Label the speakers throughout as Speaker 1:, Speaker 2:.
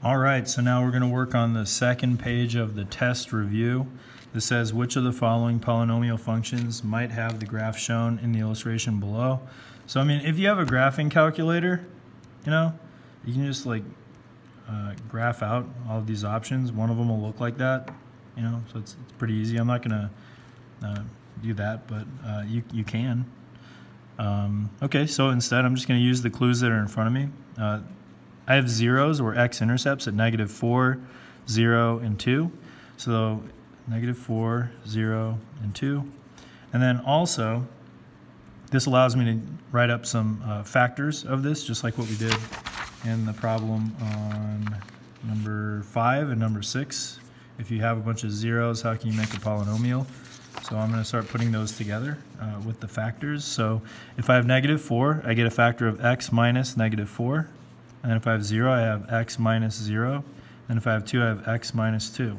Speaker 1: All right, so now we're going to work on the second page of the test review. This says which of the following polynomial functions might have the graph shown in the illustration below. So I mean, if you have a graphing calculator, you can just like graph out all of these options. One of them will look like that, so it's pretty easy. I'm not going to do that, but you can. Okay, so instead I'm just going to use the clues that are in front of me. I have zeros or x-intercepts at -4, 0, and 2. So -4, 0, and 2. And then also, this allows me to write up some factors of this, just like what we did in the problem on number 5 and number 6. If you have a bunch of zeros, how can you make a polynomial? So I'm going to start putting those together with the factors. So if I have -4, I get a factor of x minus -4. And then if I have 0, I have x minus 0. And if I have 2, I have x minus 2.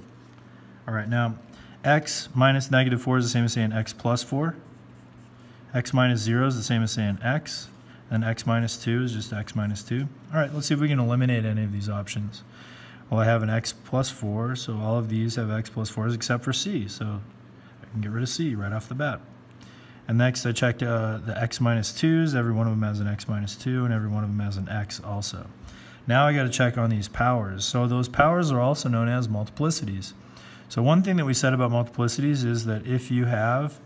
Speaker 1: All right, now x minus -4 is the same as saying x plus 4. X minus 0 is the same as saying x. And x minus 2 is just x minus 2. All right, let's see if we can eliminate any of these options. Well, I have an x plus 4, so all of these have x plus 4s except for c. So I can get rid of c right off the bat. And next I checked the x minus 2s. Every one of them has an x minus 2, and every one of them has an x also. Now I got to check on these powers. So those powers are also known as multiplicities. So one thing that we said about multiplicities is that if you have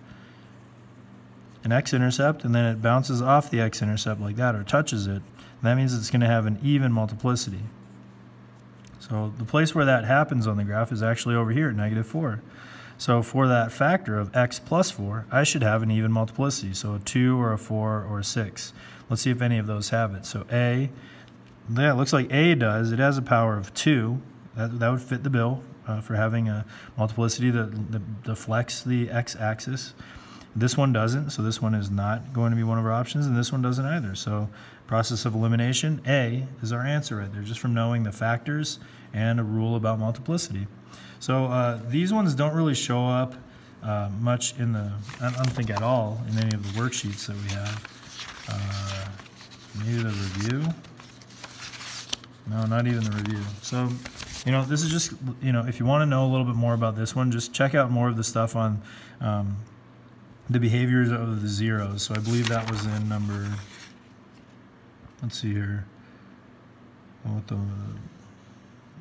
Speaker 1: an x-intercept and then it bounces off the x-intercept like that or touches it, that means it's going to have an even multiplicity. So the place where that happens on the graph is actually over here at -4. So for that factor of x plus 4, I should have an even multiplicity. So a 2 or a 4 or a 6. Let's see if any of those have it. So A, yeah, it looks like A does. It has a power of 2. That would fit the bill for having a multiplicity that deflects the x-axis. This one doesn't, so this one is not going to be one of our options, and this one doesn't either. So process of elimination, A is our answer right there, just from knowing the factors and a rule about multiplicity. So these ones don't really show up much in the, I don't think at all, in any of the worksheets that we have. Maybe the review. No, not even the review. So, this is just, if you want to know a little bit more about this one, just check out more of the stuff on the behaviors of the zeros. So I believe that was in number, let's see here.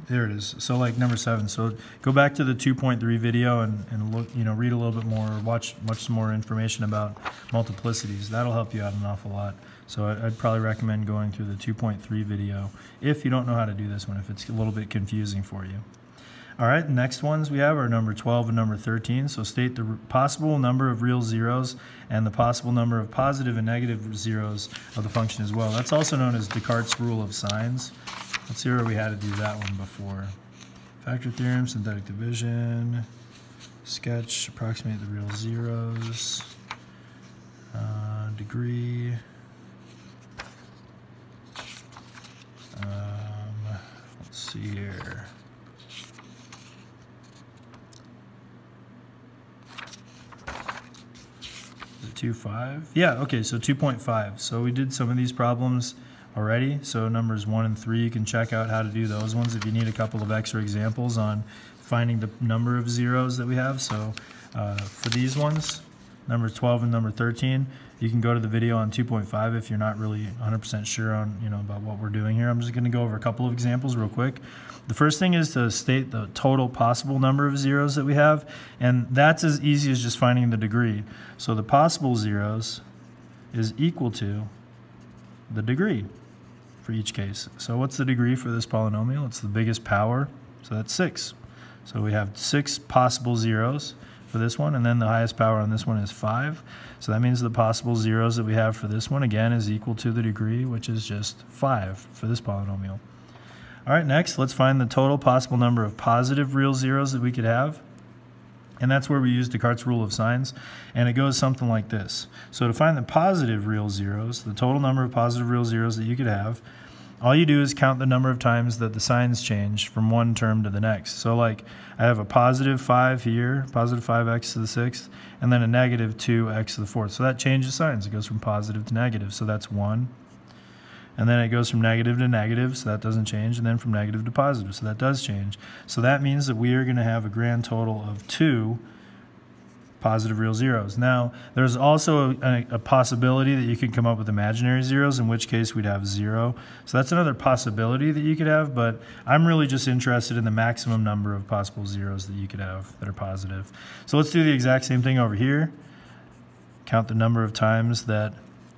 Speaker 1: There it is. So like number 7. So go back to the 2.3 video and look, read a little bit more, or watch some more information about multiplicities. That'll help you out an awful lot. So I'd probably recommend going through the 2.3 video if you don't know how to do this one, if it's a little bit confusing for you. All right, the next ones we have are number 12 and number 13. So state the possible number of real zeros and the possible number of positive and negative zeros of the function as well. That's also known as Descartes' rule of signs. Let's see where we had to do that one before. Factor theorem, synthetic division, sketch, approximate the real zeros, degree. Let's see here. Is it 2.5? Yeah, okay, so 2.5. So we did some of these problems already. So numbers 1 and 3, you can check out how to do those ones if you need a couple of extra examples on finding the number of zeros that we have. So for these ones, number 12 and number 13, you can go to the video on 2.5 if you're not really 100% sure on about what we're doing here. I'm just going to go over a couple of examples real quick. The first thing is to state the total possible number of zeros that we have, and that's as easy as just finding the degree. So the possible zeros is equal to the degree for each case. So what's the degree for this polynomial? It's the biggest power, so that's 6. So we have 6 possible zeros for this one, and then the highest power on this one is 5. So that means the possible zeros that we have for this one, again, is equal to the degree, which is just 5 for this polynomial. All right, next, let's find the total possible number of positive real zeros that we could have. And that's where we use Descartes' rule of signs, and it goes something like this. So to find the positive real zeros, the total number of positive real zeros that you could have, all you do is count the number of times that the signs change from one term to the next. So like I have a positive 5 here, positive 5x to the 6th, and then a negative 2x to the 4th. So that changes signs. It goes from positive to negative. So that's 1. and then it goes from negative to negative, so that doesn't change, and then from negative to positive, so that does change. So that means that we are going to have a grand total of 2 positive real zeros. Now, there's also a possibility that you could come up with imaginary zeros, in which case we'd have 0. So that's another possibility that you could have, but I'm really just interested in the maximum number of possible zeros that you could have that are positive. So let's do the exact same thing over here. Count the number of times that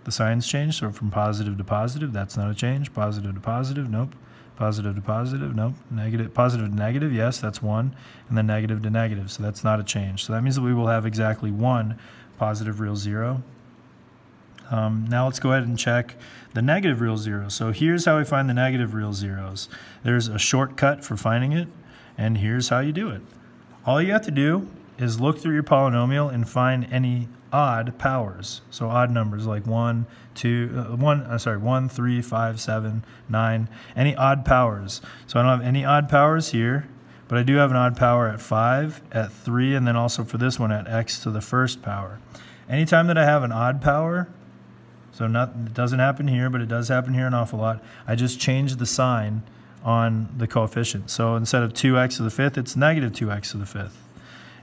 Speaker 1: the signs change. So from positive to positive, that's not a change. Positive to positive, nope. Positive to positive, nope. Negative, positive to negative, yes, that's 1. And then negative to negative, so that's not a change. So that means that we will have exactly 1 positive real zero. Now let's go ahead and check the negative real zeros. So here's how we find the negative real zeros. There's a shortcut for finding it, and here's how you do it. All you have to do is look through your polynomial and find any odd powers. So odd numbers like 1, 3, 5, 7, 9, any odd powers. So I don't have any odd powers here, but I do have an odd power at 5, at 3, and then also for this one at x to the first power. Anytime that I have an odd power, so it doesn't happen here, but it does happen here an awful lot, I just change the sign on the coefficient. So instead of 2x to the 5th, it's negative 2x to the 5th.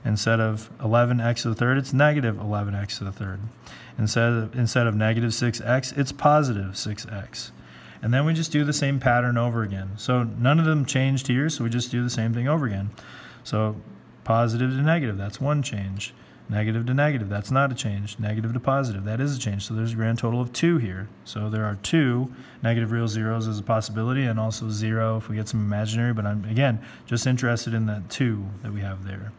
Speaker 1: Instead of 11x to the 3rd, it's negative 11x to the 3rd. Instead of negative 6x, it's positive 6x. And then we just do the same pattern over again. So none of them changed here, so we just do the same thing over again. So positive to negative, that's 1 change. Negative to negative, that's not a change. Negative to positive, that is a change. So there's a grand total of 2 here. So there are 2 negative real zeros as a possibility, and also 0 if we get some imaginary, but I'm, again, just interested in that 2 that we have there.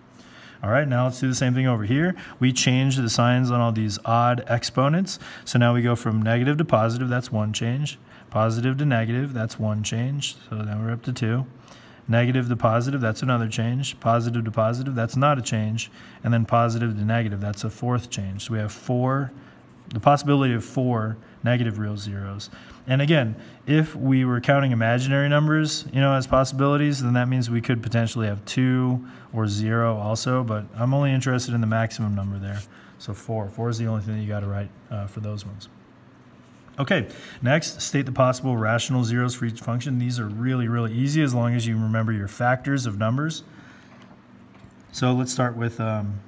Speaker 1: All right, now let's do the same thing over here. We change the signs on all these odd exponents. So now we go from negative to positive, that's 1 change. Positive to negative, that's 1 change. So now we're up to 2. Negative to positive, that's another change. Positive to positive, that's not a change. And then positive to negative, that's a 4th change. So we have the possibility of 4 negative real zeros. And again, if we were counting imaginary numbers, as possibilities, then that means we could potentially have 2 or 0 also, but I'm only interested in the maximum number there. So 4. 4 is the only thing that you got to write for those ones. Okay, next, state the possible rational zeros for each function. These are really, really easy as long as you remember your factors of numbers. So let's start with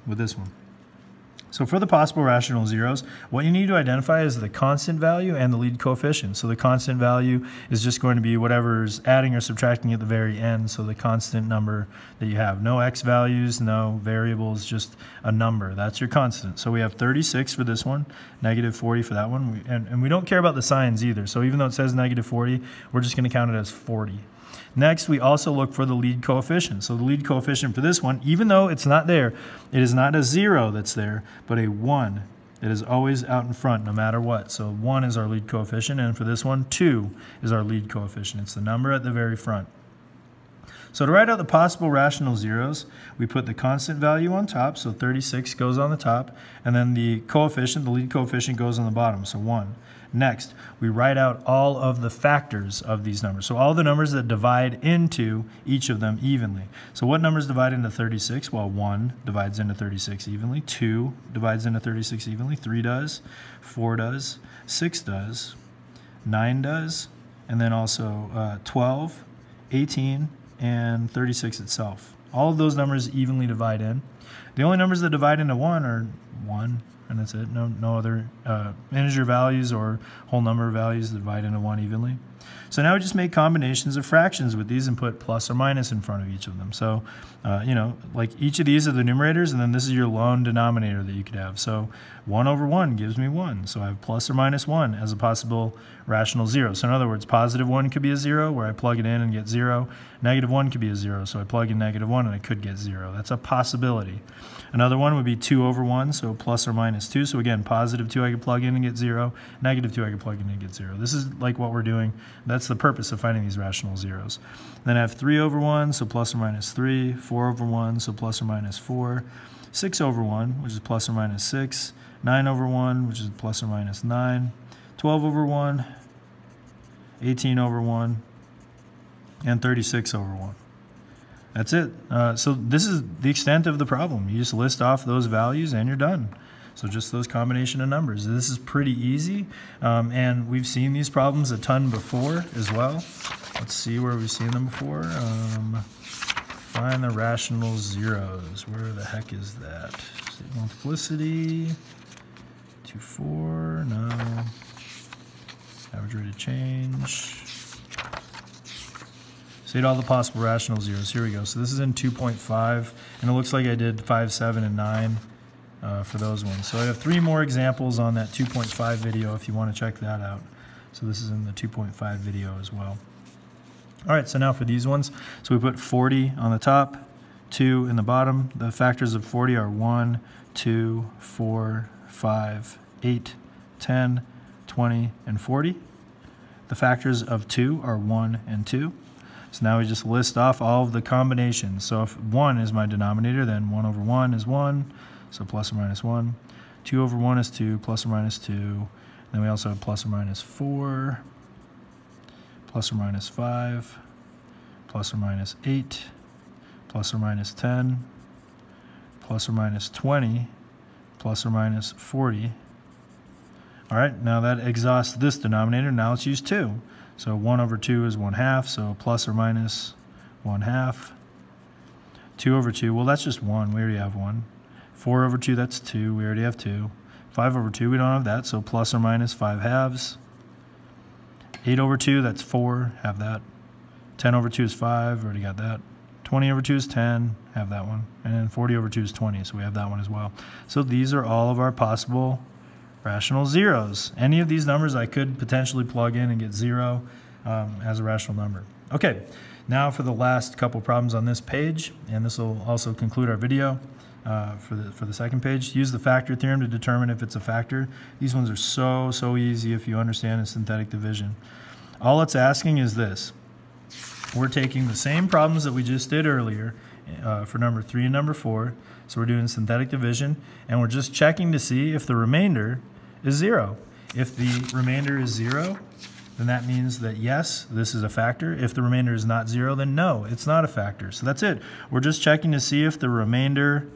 Speaker 1: this one. So for the possible rational zeros, what you need to identify is the constant value and the lead coefficient. So the constant value is just going to be whatever's adding or subtracting at the very end, so the constant number that you have. No x values, no variables, just a number. That's your constant. So we have 36 for this one, negative 40 for that one, and we don't care about the signs either. So even though it says negative 40, we're just going to count it as 40. Next, we also look for the lead coefficient. So the lead coefficient for this one, even though it's not there, it is not a 0 that's there, but a 1. It is always out in front no matter what. So 1 is our lead coefficient, and for this one, 2 is our lead coefficient. It's the number at the very front. So to write out the possible rational zeros, we put the constant value on top, so 36 goes on the top, and then the coefficient, the lead coefficient, goes on the bottom, so 1. Next, we write out all of the factors of these numbers. So all the numbers that divide into each of them evenly. So what numbers divide into 36? Well, 1 divides into 36 evenly. 2 divides into 36 evenly. 3 does. 4 does. 6 does. 9 does. And then also 12, 18, and 36 itself. All of those numbers evenly divide in. The only numbers that divide into 1 are 1. And that's it. No other integer values or whole number values that divide into 1 evenly. So now we just make combinations of fractions with these and put plus or minus in front of each of them. So, like each of these are the numerators, and then this is your lone denominator that you could have. So 1 over 1 gives me 1. So I have plus or minus 1 as a possible rational zero. So in other words, positive 1 could be a 0, where I plug it in and get 0. Negative 1 could be a 0, so I plug in negative 1 and I could get 0. That's a possibility. Another one would be 2 over 1, so plus or minus 2. So again, positive 2 I could plug in and get 0. Negative 2 I could plug in and get 0. This is like what we're doing. That's the purpose of finding these rational zeros. Then I have 3 over 1, so plus or minus 3. 4 over 1, so plus or minus 4. 6 over 1, which is plus or minus 6. 9 over 1, which is plus or minus 9. 12 over 1. 18 over 1. And 36 over 1. That's it. So this is the extent of the problem. You just list off those values and you're done. So just those combination of numbers. This is pretty easy, and we've seen these problems a ton before as well. Let's see where we've seen them before. Find the rational zeros. Where the heck is that? Multiplicity, 2, 4, no. Average rate of change. State all the possible rational zeros. Here we go. So this is in 2.5, and it looks like I did 5, 7, and 9 for those ones. So I have 3 more examples on that 2.5 video if you want to check that out. So this is in the 2.5 video as well. All right, so now for these ones, so we put 40 on the top, 2 in the bottom. The factors of 40 are 1, 2, 4, 5, 8, 10, 20, and 40. The factors of 2 are 1 and 2. So now we just list off all of the combinations. So if 1 is my denominator, then 1 over 1 is 1, so plus or minus 1. 2 over 1 is 2, plus or minus 2. Then we also have plus or minus 4, plus or minus 5, plus or minus 8, plus or minus 10, plus or minus 20, plus or minus 40. All right, now that exhausts this denominator. Now let's use 2. So 1 over 2 is 1/2, so plus or minus 1/2. 2 over 2, well, that's just 1. We already have 1. 4 over 2, that's 2. We already have 2. 5 over 2, we don't have that, so plus or minus 5/2. 8 over 2, that's 4. Have that. 10 over 2 is 5. Already got that. 20 over 2 is 10. Have that one. And then 40 over 2 is 20, so we have that one as well. So these are all of our possible rational zeros. Any of these numbers I could potentially plug in and get 0 as a rational number. Okay, now for the last couple problems on this page, and this will also conclude our video for the second page. Use the factor theorem to determine if it's a factor. These ones are so easy if you understand synthetic division. All it's asking is this. We're taking the same problems that we just did earlier for number 3 and number 4. So we're doing synthetic division, and we're just checking to see if the remainder is 0. If the remainder is 0, then that means that yes, this is a factor. If the remainder is not 0, then no, it's not a factor. So that's it. We're just checking to see if the remainder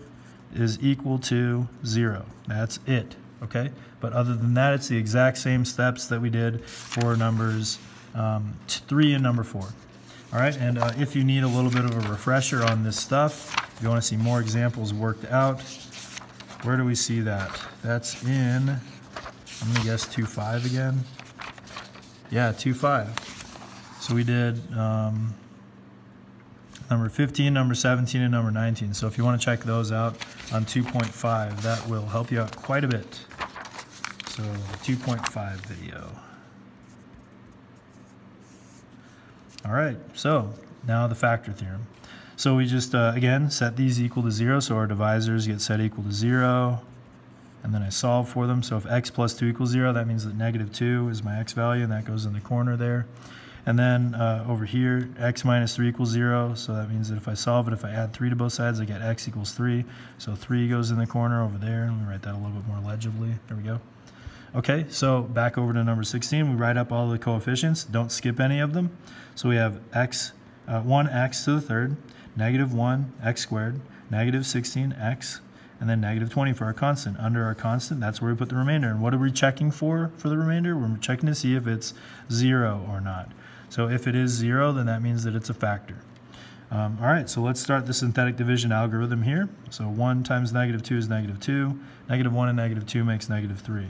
Speaker 1: is equal to 0. That's it, okay? But other than that, it's the exact same steps that we did for numbers 3 and number 4. All right, and if you need a little bit of a refresher on this stuff, if you want to see more examples worked out, where do we see that? That's in, I'm going to guess 2.5 again. Yeah, 2.5. So we did number 15, number 17, and number 19. So if you want to check those out on 2.5, that will help you out quite a bit. So the 2.5 video. All right, so now the factor theorem. So we just, again, set these equal to 0, so our divisors get set equal to 0, and then I solve for them. So if x plus 2 equals 0, that means that negative 2 is my x value, and that goes in the corner there. And then over here, x minus 3 equals 0, so that means that if I solve it, if I add 3 to both sides, I get x equals 3. So 3 goes in the corner over there. Let me write that a little bit more legibly. There we go. Okay, so back over to number 16, we write up all the coefficients. Don't skip any of them. So we have 1x to the third, negative 1, x squared, negative 16, x, and then negative 20 for our constant. Under our constant, that's where we put the remainder. And what are we checking for the remainder? We're checking to see if it's 0 or not. So if it is 0, then that means that it's a factor. All right, so let's start the synthetic division algorithm here. So 1 times negative 2 is negative 2. Negative 1 and negative 2 makes negative 3.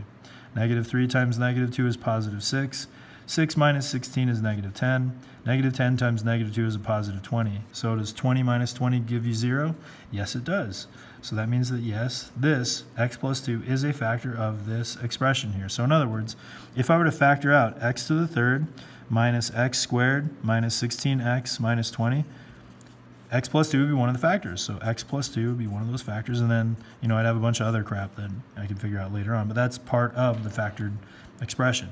Speaker 1: Negative 3 times negative 2 is positive 6. 6 minus 16 is negative 10. Negative 10 times negative 2 is a positive 20. So does 20 minus 20 give you 0? Yes, it does. So that means that yes, this x plus 2 is a factor of this expression here. So in other words, if I were to factor out x to the third minus x squared minus 16x minus 20, x plus 2 would be one of the factors. So x plus 2 would be one of those factors, and then, you know, I'd have a bunch of other crap that I could figure out later on, but that's part of the factored expression.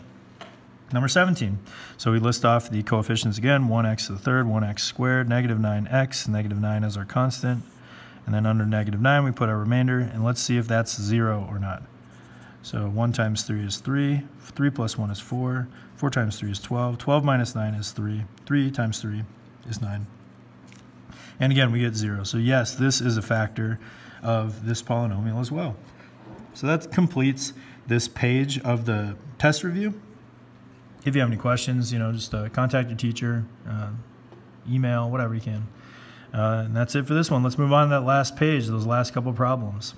Speaker 1: Number 17. So we list off the coefficients again, 1x to the third, 1x squared, negative 9x, negative 9 is our constant, and then under negative 9 we put our remainder, and let's see if that's 0 or not. So 1 times 3 is 3, 3 plus 1 is 4, 4 times 3 is 12, 12 minus 9 is 3, 3 times 3 is 9. And again, we get 0. So yes, this is a factor of this polynomial as well. So that completes this page of the test review. If you have any questions, just contact your teacher, email, whatever you can. And that's it for this one. Let's move on to that last page, those last couple problems.